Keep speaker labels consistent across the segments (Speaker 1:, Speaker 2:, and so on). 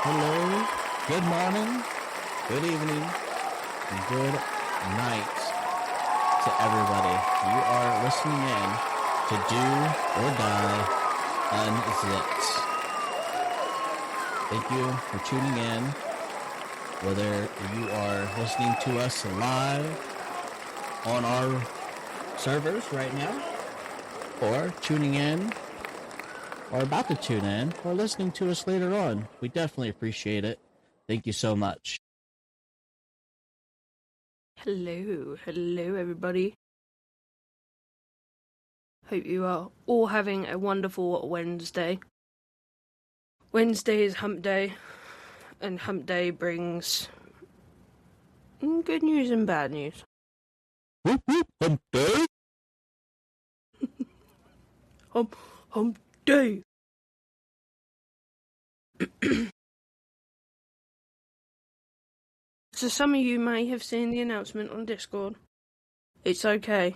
Speaker 1: hello, good morning, good evening, and good night to everybody. You are listening in to Do or Die Unzipped. Thank you for tuning in, whether you are listening to us live on our servers right now, or tuning in, or about to tune in, or listening to us later on. We definitely appreciate it. Thank you so much.
Speaker 2: Hello everybody. Hope you are all having a wonderful Wednesday. Wednesday is hump day, and hump day brings good news and bad news.
Speaker 1: Whoop whoop, hump day.
Speaker 2: Hump day. So some of you may have seen the announcement on Discord. It's okay.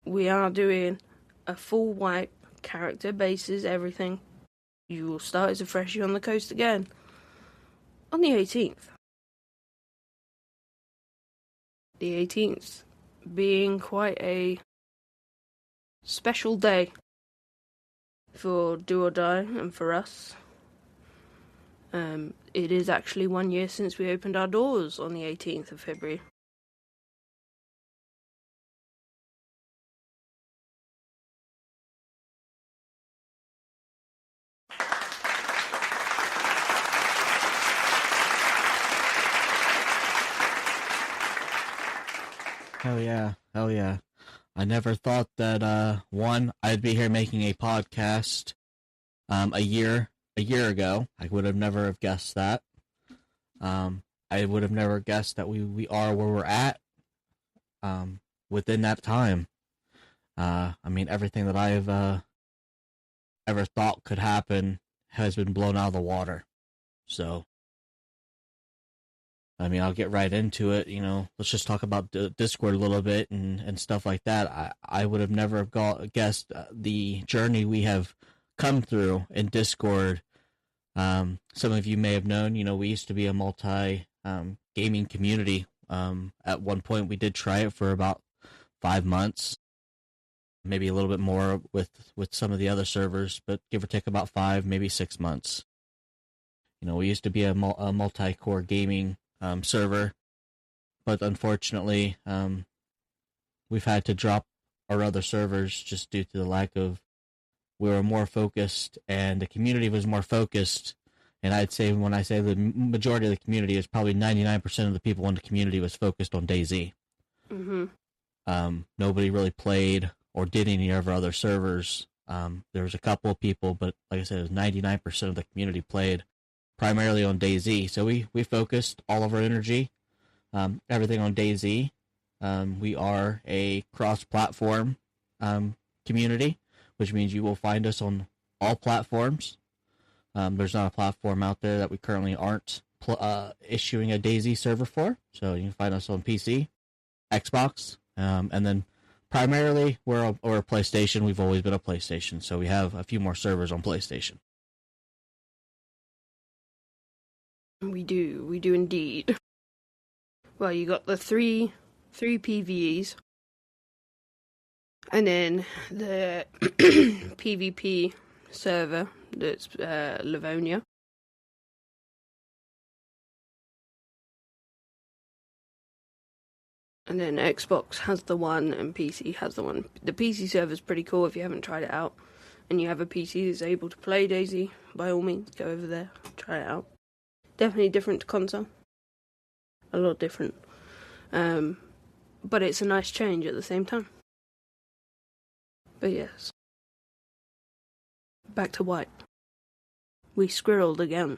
Speaker 2: We are doing a full wipe, character bases, everything. You will start as a freshie on the coast again on the 18th. The 18th being quite a special day for Do or Die and for us. It is actually 1 year since we opened our doors on the 18th of February.
Speaker 1: Hell yeah. I never thought that, I'd be here making a podcast, a year ago. I would have never have guessed that. I would have never guessed that we are where we're at, within that time. I mean, everything that I've, ever thought could happen has been blown out of the water. So, I mean, I'll get right into it. Let's just talk about Discord a little bit and stuff like that. I would have never guessed the journey we have come through in Discord. Some of you may have known, we used to be a multi-gaming community. At one point, we did try it for about 5 months, maybe a little bit more with some of the other servers, but give or take about 5, maybe 6 months. We used to be a multi-core gaming server, but unfortunately, we've had to drop our other servers just due to the lack of. We were more focused, and the community was more focused. And I'd say, when I say the majority of the community, is probably 99% of the people in the community was focused on DayZ.
Speaker 2: Mm-hmm.
Speaker 1: Nobody really played or did any of our other servers. There was a couple of people, but like I said, it was 99% of the community played primarily on DayZ. So we focused all of our energy, everything on DayZ. We are a cross-platform community, which means you will find us on all platforms. There's not a platform out there that we currently aren't issuing a DayZ server for. So you can find us on PC, Xbox, and then primarily we're a PlayStation. We've always been a PlayStation, so we have a few more servers on PlayStation.
Speaker 2: We do indeed. Well, you got the three PvEs, and then the PvP server that's Livonia. And then Xbox has the one, and PC has the one. The PC server's pretty cool if you haven't tried it out, and you have a PC that's able to play DayZ. By all means, go over there, try it out. Definitely different to console. A lot different. But it's a nice change at the same time. But yes. Back to white. We squirreled again.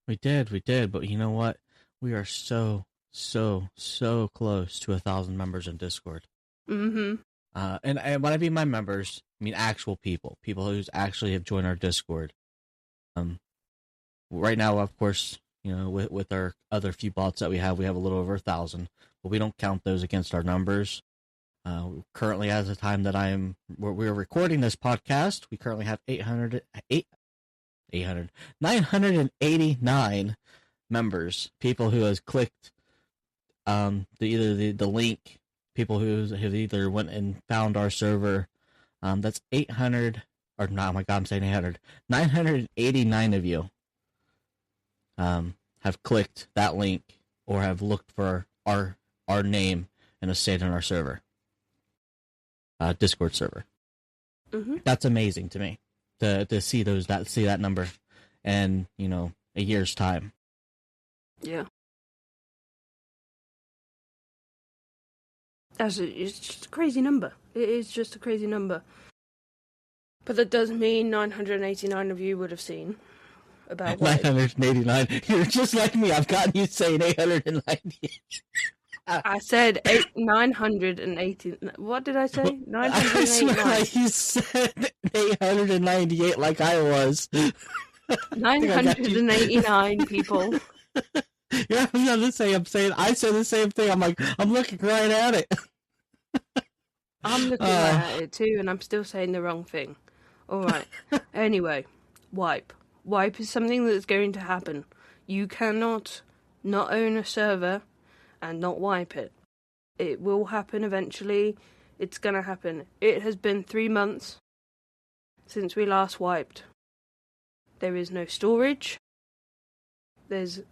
Speaker 1: We did, but you know what? We are so close to 1,000 members in Discord.
Speaker 2: Mm-hmm.
Speaker 1: And when I mean my members, I mean actual people who actually have joined our Discord. Right now, of course, with our other few bots that we have a little over 1,000, but we don't count those against our numbers. Currently, at the time that we're recording this podcast, we currently have 800, 989 members, people who has clicked the link, people who have either went and found our server. That's 800, or no, oh my God, I'm saying 800. 989 of you have clicked that link or have looked for our name and have stayed on our server, Discord server.
Speaker 2: Mm-hmm.
Speaker 1: That's amazing to me to see that number, and a year's time.
Speaker 2: Yeah. It's just a crazy number. It is just a crazy number. But that does mean 989 of you would have seen about
Speaker 1: 989. You're just like me. I've gotten you saying 890.
Speaker 2: I said 980. What did I say? 989.
Speaker 1: Like you said 898 like I was.
Speaker 2: 989 people.
Speaker 1: Yeah, I said the same thing. I'm like, I'm looking right at it.
Speaker 2: I'm looking right at it too, and I'm still saying the wrong thing. All right. Anyway, wipe. Wipe is something that's going to happen. You cannot not own a server and not wipe it. It will happen eventually. It's going to happen. It has been 3 months since we last wiped. There is no storage. There's,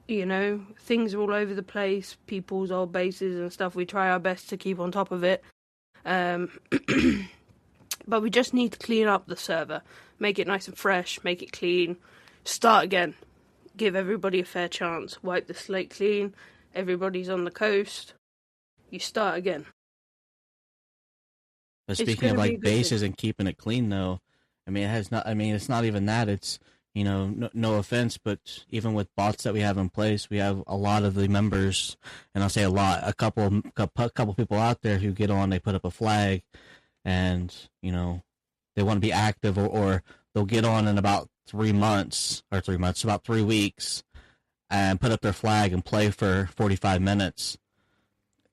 Speaker 2: things are all over the place, people's old bases and stuff. We try our best to keep on top of it. But we just need to clean up the server. Make it nice and fresh, make it clean. Start again. Give everybody a fair chance. Wipe the slate clean. Everybody's on the coast. You start again.
Speaker 1: But speaking of like bases and keeping it clean, though, it's not even that. It's, no offense, but even with bots that we have in place, we have a lot of the members, and I'll say a couple people out there who get on, they put up a flag, and, they want to be active, or they'll get on in about 3 months, about 3 weeks, and put up their flag and play for 45 minutes,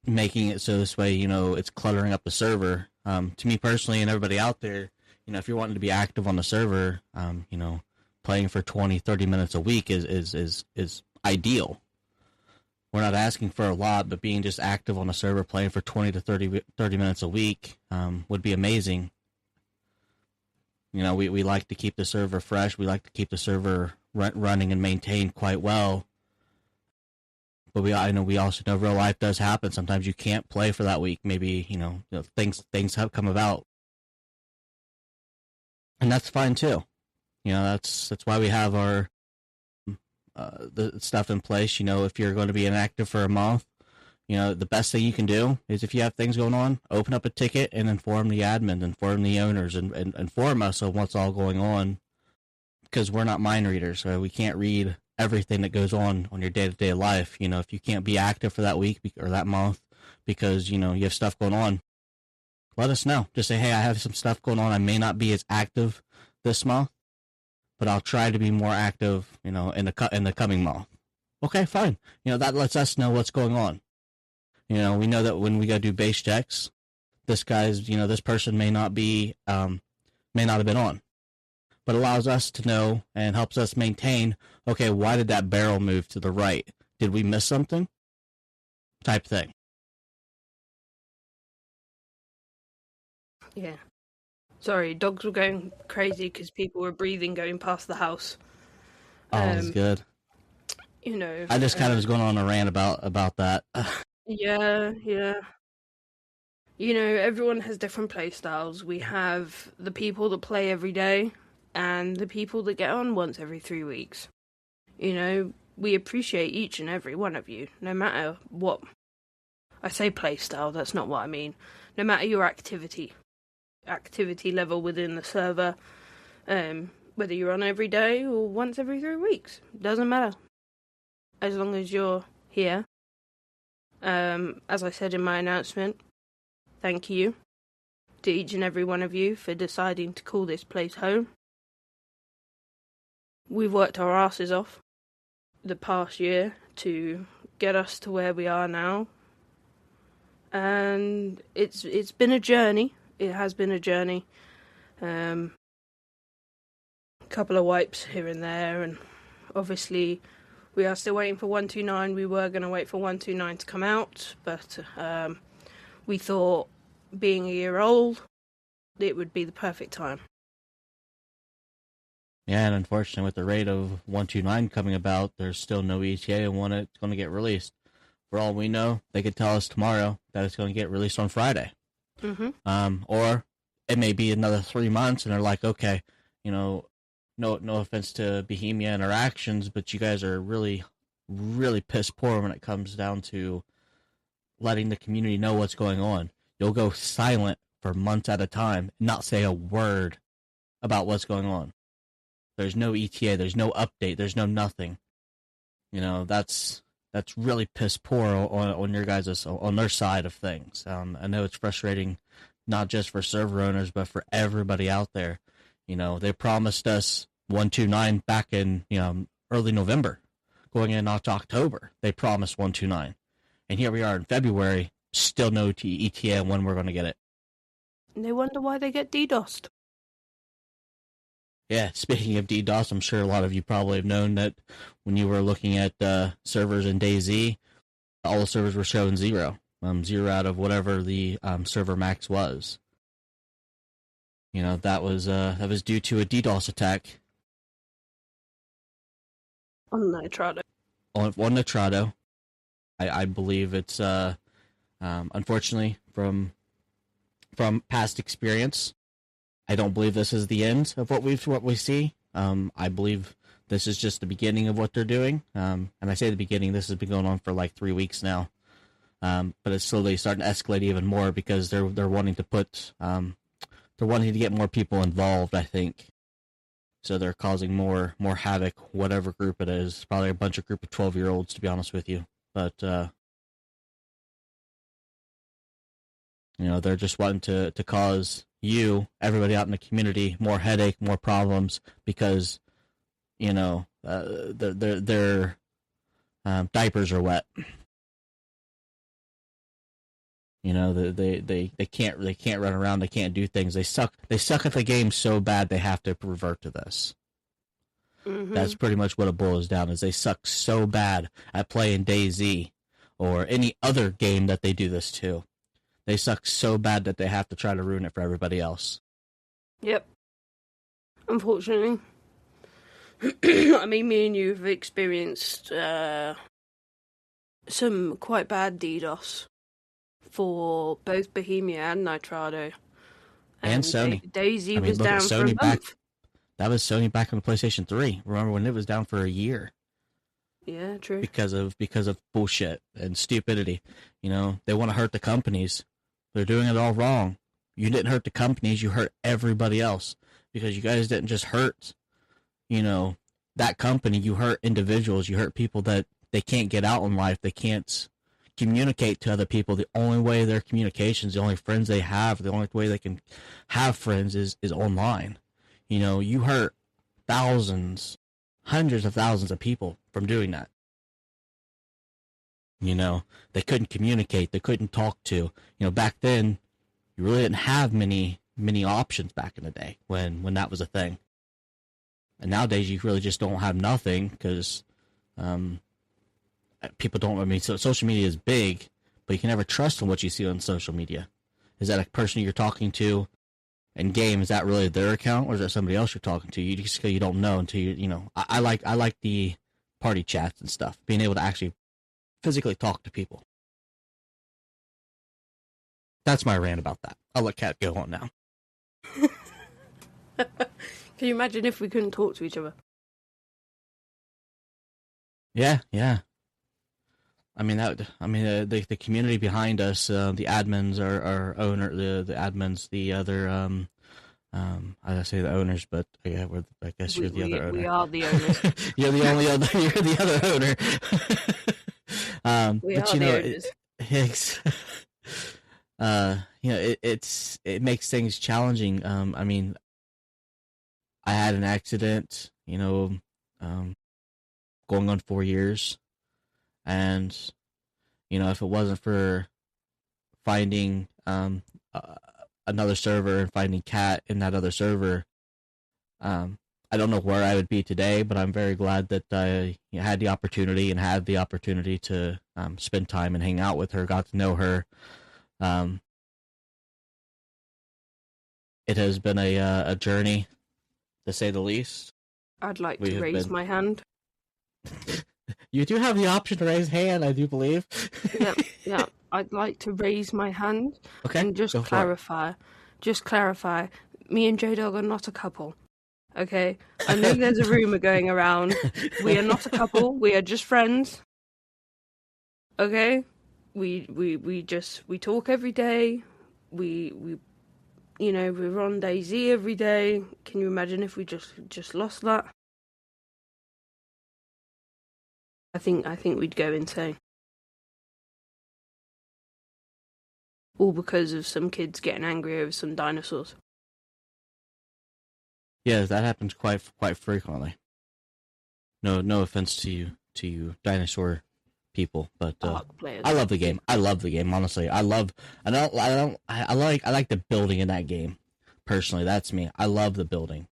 Speaker 1: making it so this way, it's cluttering up the server. To me personally and everybody out there, if you're wanting to be active on the server, playing for 20, 30 minutes a week is ideal. We're not asking for a lot, but being just active on a server, playing for 20 to 30 minutes a week would be amazing. We like to keep the server fresh. We like to keep the server running and maintained quite well. But we also know real life does happen. Sometimes you can't play for that week. Maybe, things have come about. And that's fine too. That's why we have our the stuff in place. If you're going to be inactive for a month, the best thing you can do is, if you have things going on, open up a ticket and inform the admin, inform the owners, and inform us of what's all going on. Because we're not mind readers, so we can't read everything that goes on your day-to-day life. If you can't be active for that week or that month because, you have stuff going on, let us know. Just say, hey, I have some stuff going on. I may not be as active this month, but I'll try to be more active, in the coming month. Okay, fine. That lets us know what's going on. We know that when we go do base checks, this person may not have been on, but allows us to know and helps us maintain, okay, why did that barrel move to the right? Did we miss something? Type thing.
Speaker 2: Yeah. Sorry, dogs were going crazy because people were breathing going past the house.
Speaker 1: Oh, that's good. I just kind of was going on a rant about that.
Speaker 2: Yeah. Everyone has different play styles. We have the people that play every day and the people that get on once every 3 weeks. We appreciate each and every one of you, no matter what. I say play style, that's not what I mean. No matter your activity level within the server, whether you're on every day or once every 3 weeks, doesn't matter. As long as you're here. As I said in my announcement, thank you to each and every one of you for deciding to call this place home. We've worked our asses off the past year to get us to where we are now. And it's been a journey. It has been a journey. couple of wipes here and there, and obviously we are still waiting for 129. We were going to wait for 129 to come out, but we thought, being a year old, it would be the perfect time.
Speaker 1: Yeah, and unfortunately, with the rate of 129 coming about, there's still no ETA on when it's going to get released. For all we know, they could tell us tomorrow that it's going to get released on Friday.
Speaker 2: Mm-hmm.
Speaker 1: Or it may be another 3 months, and they're like, okay, no offense to Bohemia Interactions, but you guys are really, really piss poor when it comes down to letting the community know what's going on. You'll go silent for months at a time and not say a word about what's going on. There's no ETA, there's no update, there's no nothing. That's really piss poor on your guys' on their side of things. I know it's frustrating, not just for server owners, but for everybody out there. They promised us 129 back in early November, going into October. They promised 129, and here we are in February, still no ETA on when we're going to get it.
Speaker 2: And they wonder why they get DDoSed.
Speaker 1: Yeah, speaking of DDoS, I'm sure a lot of you probably have known that when you were looking at servers in DayZ, all the servers were showing 0. 0 out of whatever the server max was. That was due to a DDoS attack.
Speaker 2: On Nitrado.
Speaker 1: On Nitrado. I believe it's, unfortunately, from past experience, I don't believe this is the end of what we see. I believe this is just the beginning of what they're doing. And I say the beginning, this has been going on for like 3 weeks now. But it's slowly starting to escalate even more because they're wanting to put they're wanting to get more people involved, I think. So they're causing more havoc, whatever group it is. Probably a group of 12-year-olds, to be honest with you. But they're just wanting to cause everybody out in the community, more headache, more problems because, their diapers are wet. They can't run around, they can't do things. They suck at the game so bad they have to revert to this. Mm-hmm. That's pretty much what it boils down, is they suck so bad at playing DayZ or any other game that they do this to. They suck so bad that they have to try to ruin it for everybody else.
Speaker 2: Yep. Unfortunately. I mean, me and you have experienced some quite bad DDoS for both Bohemia and Nitrado.
Speaker 1: And Sony.
Speaker 2: DayZ was down for a month.
Speaker 1: That was Sony back on the PlayStation 3. Remember when it was down for a year?
Speaker 2: Yeah, true.
Speaker 1: Because of bullshit and stupidity. They want to hurt the companies. They're doing it all wrong. You didn't hurt the companies, you hurt everybody else. Because you guys didn't just hurt, that company, you hurt individuals, you hurt people that they can't get out in life, they can't communicate to other people. The only way their communications, the only friends they have, the only way they can have friends is online. You hurt thousands, hundreds of thousands of people from doing that. They couldn't communicate, they couldn't talk to. Back then, you really didn't have many options back in the day when that was a thing. And nowadays, you really just don't have nothing because people don't. So social media is big, but you can never trust on what you see on social media. Is that a person you're talking to in game? Is that really their account, or is that somebody else you're talking to? You don't know until you. I like the party chats and stuff, being able to actually physically talk to people. That's my rant about that. I'll let Kat go on now.
Speaker 2: Can you imagine if we couldn't talk to each other?
Speaker 1: Yeah. The community behind us, the admins are owner, the admins, the other, I say the owners, but yeah, I guess you're the other owner.
Speaker 2: We are the owners.
Speaker 1: You're the only other. You're the other owner.
Speaker 2: We are the owners.
Speaker 1: It makes things challenging. I had an accident, going on 4 years. And, if it wasn't for finding another server and finding Kat in that other server, I don't know where I would be today, but I'm very glad that I had the opportunity and had the opportunity to spend time and hang out with her, got to know her. Um, it has been a journey, to say the least.
Speaker 2: I'd like
Speaker 1: We
Speaker 2: to
Speaker 1: have
Speaker 2: raise
Speaker 1: been.
Speaker 2: my hand.
Speaker 1: You do have the option to raise hand, I do believe.
Speaker 2: Yeah, yeah. I'd like to raise my hand
Speaker 1: Okay,
Speaker 2: and just
Speaker 1: go for it.
Speaker 2: clarify. Just clarify. Me and J-Dog are not a couple. Okay? I know there's a rumor going around. We are not a couple. We are just friends. Okay? We talk every day. We we're on DayZ every day. Can you imagine if we just lost that? I think we'd go insane. All because of some kids getting angry over some dinosaurs.
Speaker 1: Yeah, that happens quite frequently. No offense to you dinosaur people, but
Speaker 2: Players.
Speaker 1: I love the game. I love the game. Honestly, I like the building in that game. Personally, that's me. I love the building.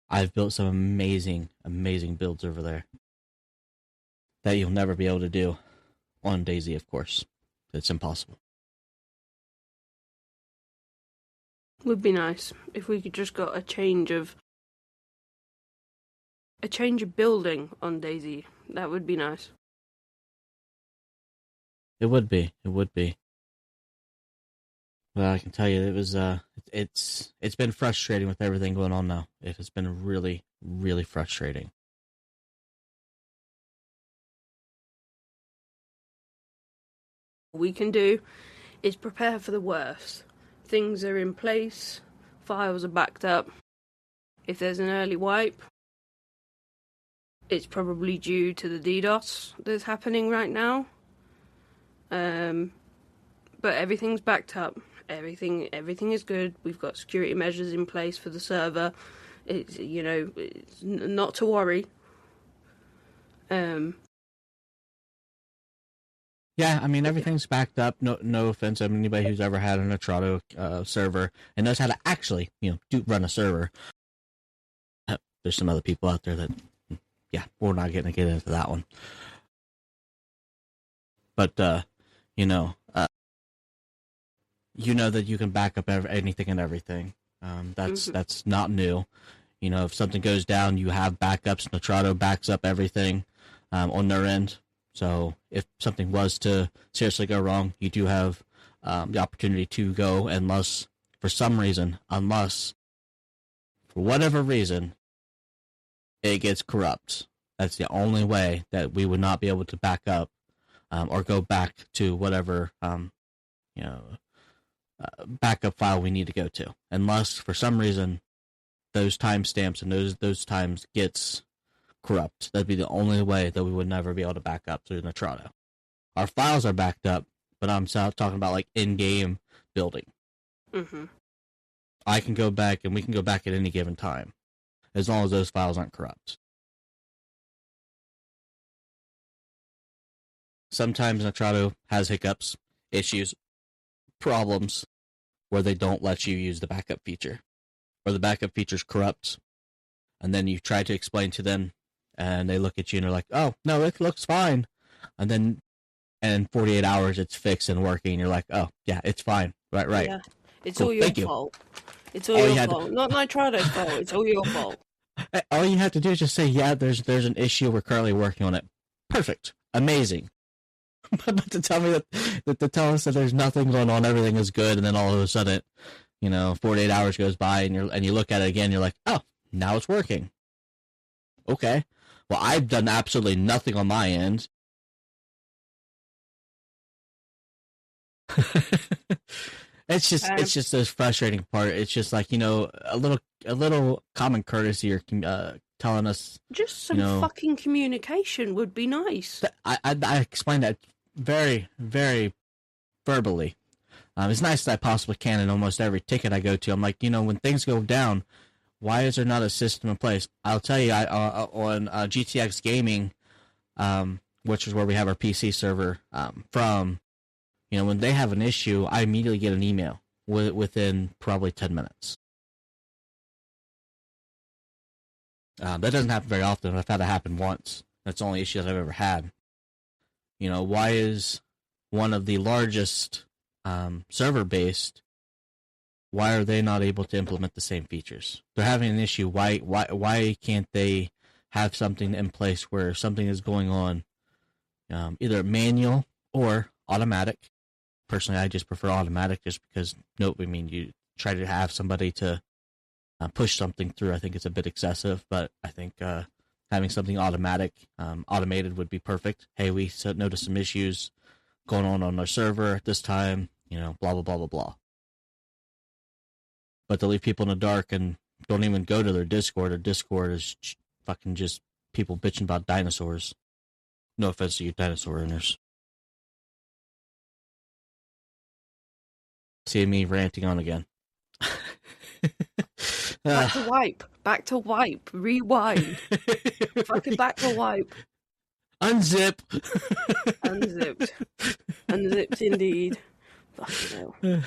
Speaker 1: I've built some amazing builds over there that you'll never be able to do on DayZ, of course. It's impossible.
Speaker 2: Would be nice if we could just got a change of building on DayZ. That would be nice.
Speaker 1: It would be. Well, I can tell you, it was. It's been frustrating with everything going on now. It has been really frustrating.
Speaker 2: What we can do is prepare for the worst. Things are in place. Files are backed up. If there's an early wipe, it's probably due to the DDoS that's happening right now. But everything's backed up. Everything is good. We've got security measures in place for the server. It's not to worry.
Speaker 1: Yeah, I mean everything's backed up. No offense. I mean anybody who's ever had an Atrato server and knows how to actually do run a server. There's some other people out there that, yeah, we're not going to get into that one. But you know that you can back up anything and everything. That's not new. If something goes down, you have backups. Natrato backs up everything on their end. So if something was to seriously go wrong, you do have the opportunity to go, unless for whatever reason, it gets corrupt. That's the only way that we would not be able to back up or go back to whatever backup file we need to go to, unless for some reason those timestamps and those times gets corrupt. That'd be the only way that we would never be able to back up through Natrato. Our files are backed up, but I'm talking about like in-game building.
Speaker 2: Mm-hmm.
Speaker 1: I can go back, and we can go back at any given time, as long as those files aren't corrupt. Sometimes Natrato has hiccups, issues, problems, where they don't let you use the backup feature, or the backup feature's corrupt, and then you try to explain to them, and they look at you and they're like, "Oh, no, it looks fine," and then in 48 hours it's fixed and working, and you're like, "Oh, yeah, it's fine, right."
Speaker 2: Yeah. It's
Speaker 1: cool.
Speaker 2: all your fault. It's all your fault. Not Nitrato's fault. It's all your fault.
Speaker 1: All you have to do is just say, "Yeah, there's an issue. We're currently working on it." Perfect, amazing. But to tell me to tell us that there's nothing going on, everything is good, and then all of a sudden, 48 hours goes by, and you look at it again, you're like, "Oh, now it's working." Okay, well, I've done absolutely nothing on my end. It's just the frustrating part. It's just like, a little common courtesy, or telling us
Speaker 2: just some fucking communication would be nice.
Speaker 1: I explained that very, very verbally. As nice as I possibly can in almost every ticket I go to. I'm like, when things go down, why is there not a system in place? I'll tell you, on GTX Gaming, which is where we have our PC server from, when they have an issue, I immediately get an email within probably 10 minutes. That doesn't happen very often. I've had it happen once. That's the only issue that I've ever had. Why is one of the largest server-based, why are they not able to implement the same features? They're having an issue. Why can't they have something in place where something is going on, either manual or automatic? Personally, I just prefer automatic just because, you try to have somebody to push something through. I think it's a bit excessive, but I think having something automated would be perfect. Hey, we noticed some issues going on our server at this time, blah, blah, blah, blah, blah. But to leave people in the dark and don't even go to their Discord, or Discord is fucking just people bitching about dinosaurs. No offense to you dinosaur owners. See me ranting on again.
Speaker 2: Back to wipe. Back to wipe. Rewind. Fucking back to wipe.
Speaker 1: Unzip.
Speaker 2: Unzipped. Unzipped indeed. Fucking hell.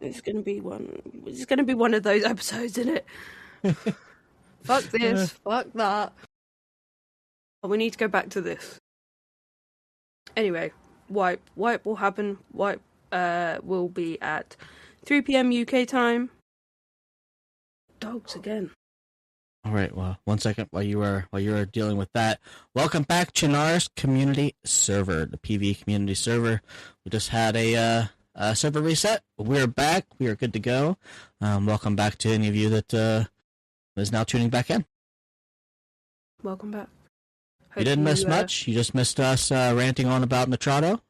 Speaker 2: It's gonna be one of those episodes, isn't it? Fuck this. Fuck that. But we need to go back to this. Anyway, wipe. Wipe will happen. Wipe will be at 3 p.m. UK time. Dogs again.
Speaker 1: All right. Well, 1 second while you are dealing with that. Welcome back, Chinar's community server, the PV community server. We just had a server reset. We're back. We are good to go. Welcome back to any of you that is now tuning back in.
Speaker 2: Welcome back.
Speaker 1: You didn't miss much. You just missed us ranting on about Nitrado.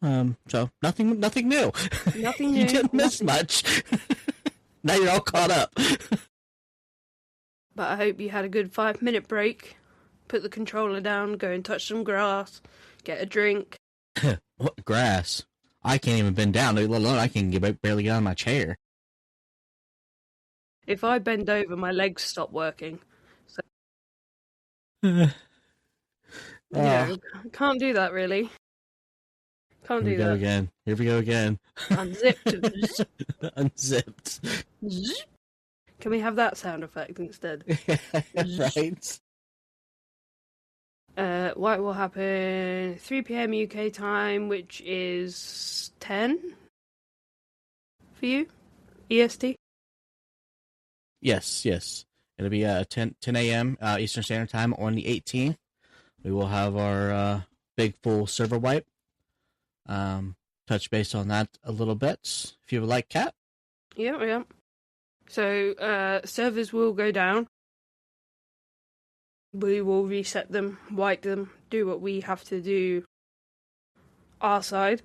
Speaker 1: So nothing new.
Speaker 2: Nothing new.
Speaker 1: You didn't miss much. Now you're all caught up.
Speaker 2: But I hope you had a good 5-minute break. Put the controller down, go and touch some grass, get a drink.
Speaker 1: What grass? I can't even bend down, let alone I can barely get out of my chair.
Speaker 2: If I bend over, my legs stop working. So, can't do that, really. Can't do that.
Speaker 1: Here we go again.
Speaker 2: Unzipped.
Speaker 1: Unzipped.
Speaker 2: Can we have that sound effect instead?
Speaker 1: Right.
Speaker 2: What will happen 3 p.m. UK time, which is 10 for you? EST?
Speaker 1: Yes. It'll be 10 a.m. Eastern Standard Time on the 18th. We will have our big full server wipe. Touch base on that a little bit, if you would like, Kat.
Speaker 2: Yeah. So, servers will go down. We will reset them, wipe them, do what we have to do our side.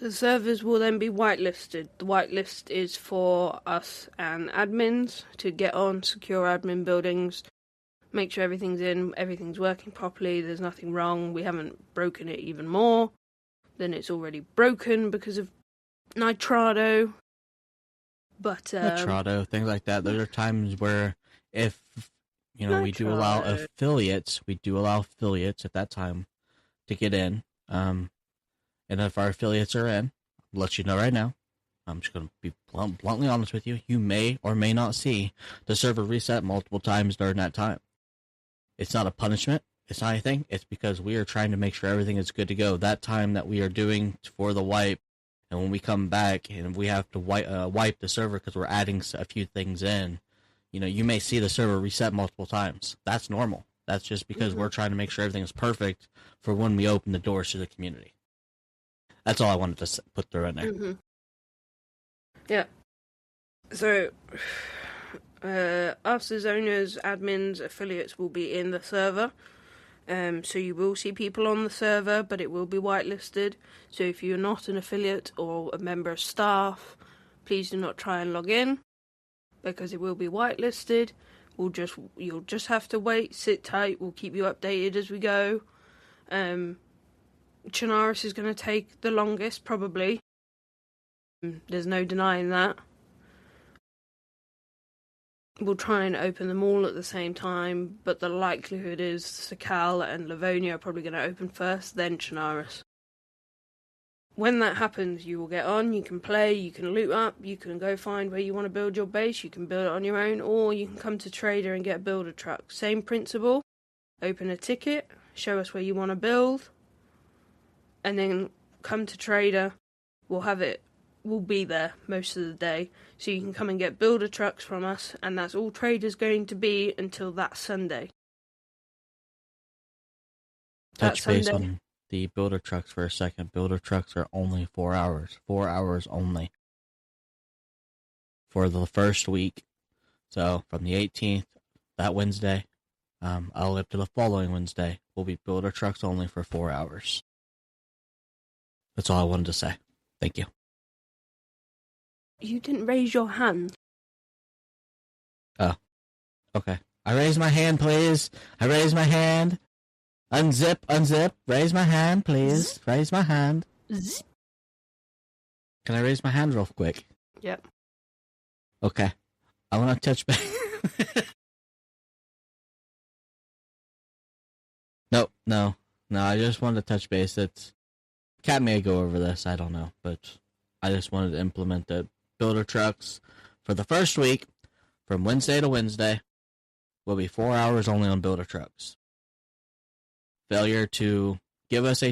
Speaker 2: The servers will then be whitelisted. The whitelist is for us and admins to get on secure admin buildings, make sure everything's in, everything's working properly, there's nothing wrong, we haven't broken it even more than it's already broken because of Nitrado. But
Speaker 1: Nitrado, things like that. There are times where if we do allow affiliates at that time to get in. And if our affiliates are in, I'll let you know right now. I'm just going to be bluntly honest with you. You may or may not see the server reset multiple times during that time. It's not a punishment. It's not anything. It's because we are trying to make sure everything is good to go. That time that we are doing for the wipe, and when we come back and we have to wipe the server because we're adding a few things in, you may see the server reset multiple times. That's normal. That's just because we're trying to make sure everything is perfect for when we open the doors to the community. That's all I wanted to put through in there.
Speaker 2: Mm-hmm. Yeah. So, us as owners, admins, affiliates will be in the server. So you will see people on the server, but it will be whitelisted. So if you're not an affiliate or a member of staff, please do not try and log in, because it will be whitelisted. You'll just have to wait, sit tight. We'll keep you updated as we go. Chinaris is going to take the longest, probably. There's no denying that. We'll try and open them all at the same time, but the likelihood is Sakal and Livonia are probably going to open first, then Chinaris. when that happens, you will get on, you can play, you can loot up, you can go find where you want to build your base, you can build it on your own, or you can come to Trader and get a builder truck. Same principle, open a ticket, show us where you want to build, and then come to Trader. We'll be there most of the day, so you can come and get builder trucks from us, and that's all Trader's going to be until that Sunday.
Speaker 1: Touch base on the builder trucks for a second. Builder trucks are only 4 hours. 4 hours only. For the first week. So from the 18th, that Wednesday, all up to the following Wednesday, will be builder trucks only for 4 hours. That's all I wanted to say. Thank you.
Speaker 2: You didn't raise your hand.
Speaker 1: Oh. Okay. I raise my hand, please. I raise my hand. Unzip. Raise my hand, please. Raise my hand.
Speaker 2: Zip.
Speaker 1: Can I raise my hand real quick?
Speaker 2: Yep.
Speaker 1: Okay. I want to touch base. No. I just wanted to touch base. Cat may go over this. I don't know. But I just wanted to implement the builder trucks for the first week from Wednesday to Wednesday will be 4 hours only on builder trucks. Failure to give us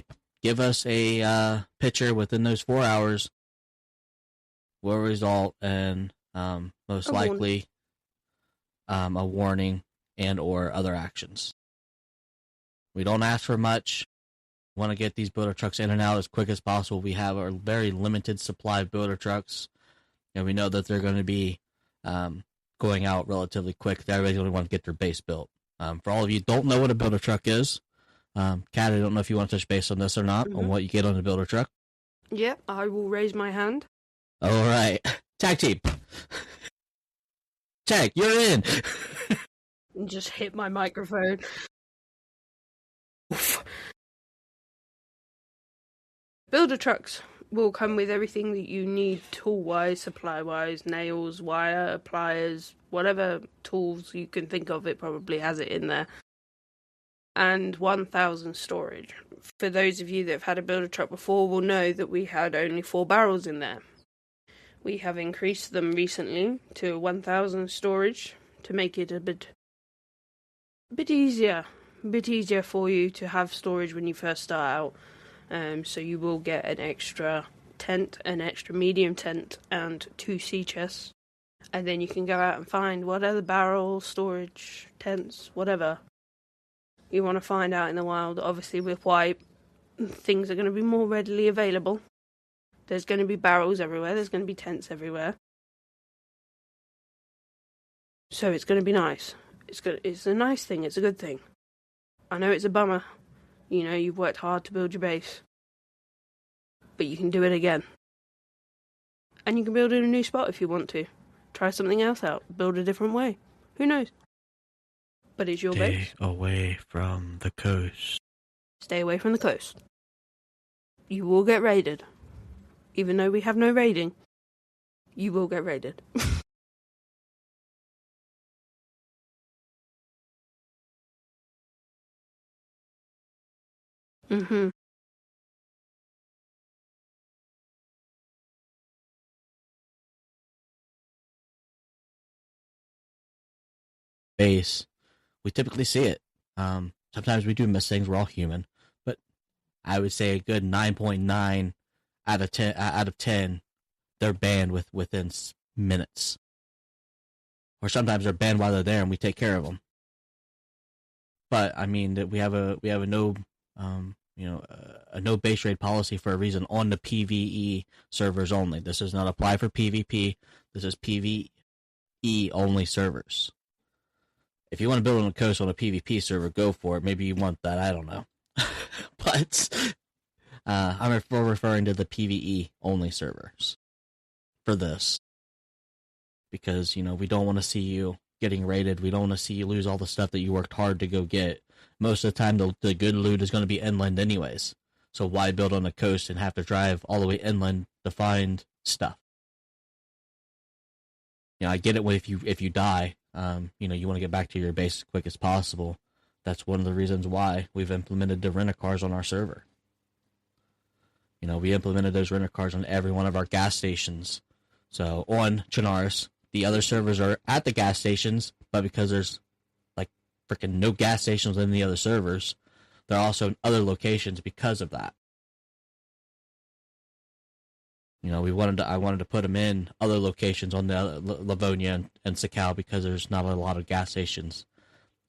Speaker 1: a picture within those 4 hours will result in most likely a warning and or other actions. We don't ask for much. We want to get these builder trucks in and out as quick as possible. We have a very limited supply of builder trucks, and we know that they're going to be going out relatively quick. Everybody's going to want to get their base built. For all of you who don't know what a builder truck is, Kat, I don't know if you want to touch base on this or not, on what you get on the builder truck.
Speaker 2: Yep, I will raise my hand.
Speaker 1: All right. Tag team. Tag, you're in.
Speaker 2: Just hit my microphone. Builder trucks will come with everything that you need tool-wise, supply-wise, nails, wire, pliers, whatever tools you can think of, it probably has it in there. And 1,000 storage. For those of you that have had a builder truck before will know that we had only 4 barrels in there. We have increased them recently to 1,000 storage to make it a bit easier. A bit easier for you to have storage when you first start out. So you will get an extra tent, an extra medium tent, and 2 sea chests. And then you can go out and find what other barrels, storage, tents, whatever you want to find out in the wild. Obviously with white, things are going to be more readily available. There's going to be barrels everywhere, there's going to be tents everywhere. So it's going to be nice. It's a nice thing, it's a good thing. I know it's a bummer. You know, you've worked hard to build your base. But you can do it again. And you can build in a new spot if you want to. Try something else out, build a different way. Who knows? But it's your base.
Speaker 1: Stay away from the coast.
Speaker 2: Stay away from the coast. You will get raided. Even though we have no raiding, you will get raided.
Speaker 1: Base. We typically see it. Sometimes we do miss things. We're all human, but I would say a good 9.9 out of 10, they're banned within minutes, or sometimes they're banned while they're there, and we take care of them. But I mean that we have a no a no base raid policy for a reason on the PvE servers only. This does not apply for PvP. This is PvE only servers. If you want to build on the coast on a PvP server, go for it. Maybe you want that. I don't know. But I'm referring to the PvE only servers for this. Because, we don't want to see you getting raided. We don't want to see you lose all the stuff that you worked hard to go get. Most of the time, the good loot is going to be inland anyways. So why build on the coast and have to drive all the way inland to find stuff? I get it if you die. You want to get back to your base as quick as possible. That's one of the reasons why we've implemented the rent-a-cars on our server. We implemented those renter cars on every one of our gas stations. So on Chinaris, the other servers are at the gas stations, but because there's like freaking no gas stations in the other servers, they're also in other locations because of that. I wanted to put them in other locations on the Livonia and Sakau because there's not a lot of gas stations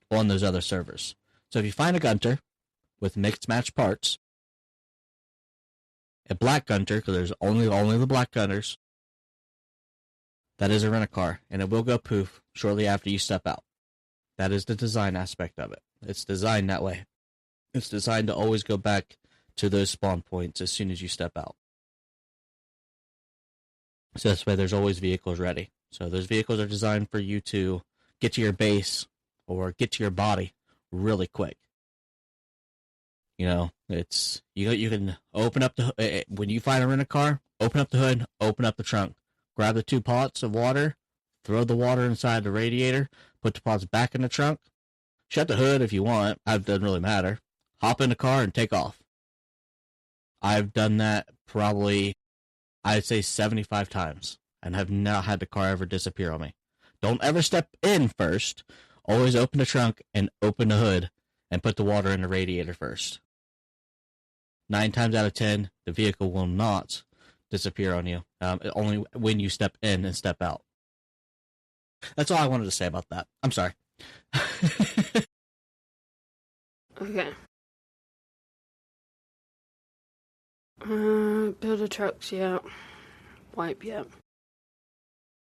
Speaker 1: on those other servers. So if you find a Gunter with mixed match parts, a black Gunter, because there's only the black Gunters, that is a rent-a-car, and it will go poof shortly after you step out. That is the design aspect of it. It's designed that way. It's designed to always go back to those spawn points as soon as you step out. So this way there's always vehicles ready. So those vehicles are designed for you to get to your base or get to your body really quick. It's you can open up when you find a rent-a-car, open up the hood, open up the trunk, grab the 2 pots of water, throw the water inside the radiator, put the pots back in the trunk, shut the hood if you want. It doesn't really matter. Hop in the car and take off. I've done that probably, I'd say 75 times, and have not had the car ever disappear on me. Don't ever step in first. Always open the trunk and open the hood and put the water in the radiator first. 9 times out of 10, the vehicle will not disappear on you. Only when you step in and step out. That's all I wanted to say about that. I'm sorry.
Speaker 2: Okay. Builder trucks, yeah. Wipe, yeah.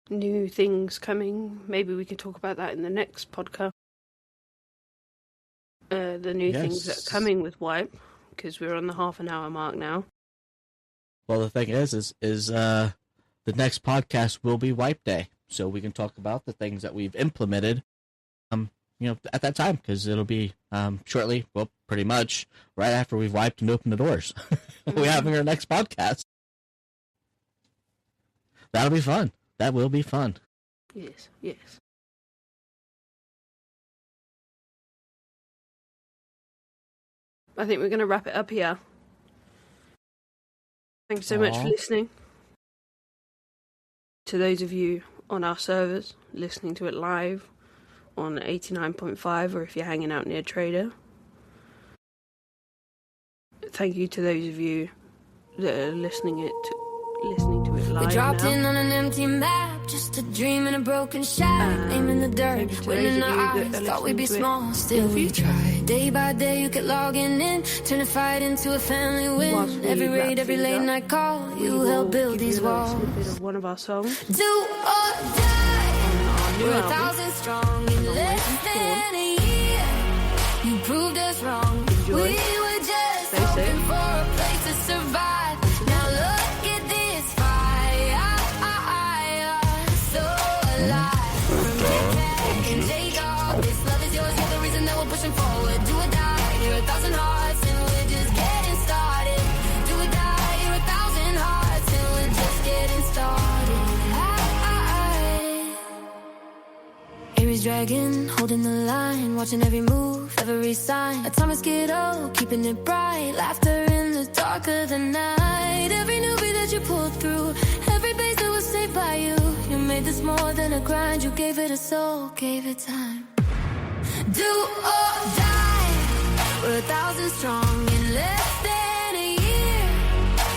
Speaker 2: New things coming. Maybe we can talk about that in the next podcast. The new things that are coming with Wipe, because we're on the half an hour mark now.
Speaker 1: Well, the thing is the next podcast will be Wipe Day, so we can talk about the things that we've implemented, at that time, because it'll be shortly, well, pretty much right after we've wiped and opened the doors. We're having our next podcast. That'll be fun. That will be fun.
Speaker 2: Yes, yes. I think we're going to wrap it up here. Thanks so much for listening. To those of you on our servers, listening to it live on 89.5, or if you're hanging out near Trader. Thank you to those of you that are listening to it live.
Speaker 3: We dropped in on an empty map, just a dream in a broken shack. Aim in the dirt, winning our eyes, thought we'd be small, still we tried. Day by day you kept logging in, turn a fight into a family win. Every raid, every late night call, you helped build these walls.
Speaker 2: Of one of our songs.
Speaker 3: Do or die, we're 1,000 strong in less than a year. You proved us wrong, we were just hoping for a place to survive. Now look at this fire, so alive. From J-Tech and J-Dog, this love is yours, you're the reason that we're pushing forward. Do or die, you're 1,000 hearts and we're just getting started. Do or die, you're 1,000 hearts and we're just getting started. Aries dragon, holding the line, watching every move, every sign. Atomic Skiddo, keeping it bright, laughter in the dark of the night. Every newbie that you pulled through, every base that was saved by you. You made this more than a grind, you gave it a soul, gave it time. Do or die, we're 1,000 strong in less than a year.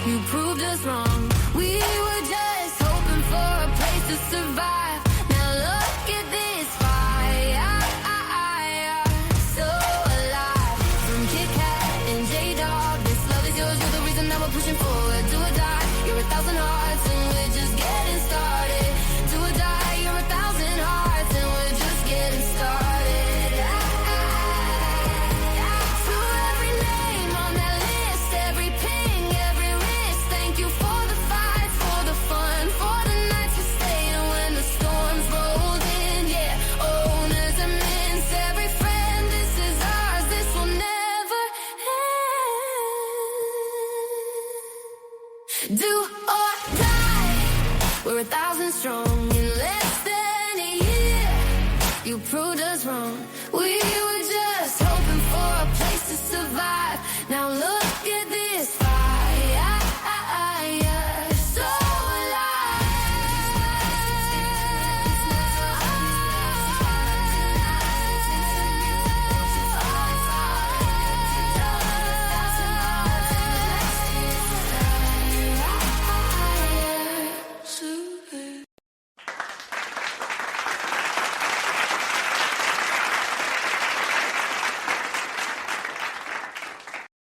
Speaker 3: You proved us wrong, we were just hoping for a place to survive. Now look at this fire, so alive. From Kit Kat and J-Dog, this love is yours, you're the reason that we're pushing forward. Do or die, you're 1,000 hearts and we're just getting started. Do or die, you're 1,000 hearts and we're just getting started. To every name on that list, every ping, every wrist, thank you for the fight, for the fun, for the nights we stayed when the storms rolled in. Yeah, owners immense, every friend, this is ours, this will never end. Do or die, we're 1,000 strong in less than a year. You proved us wrong, we were just hoping for a place to survive. Now look at this.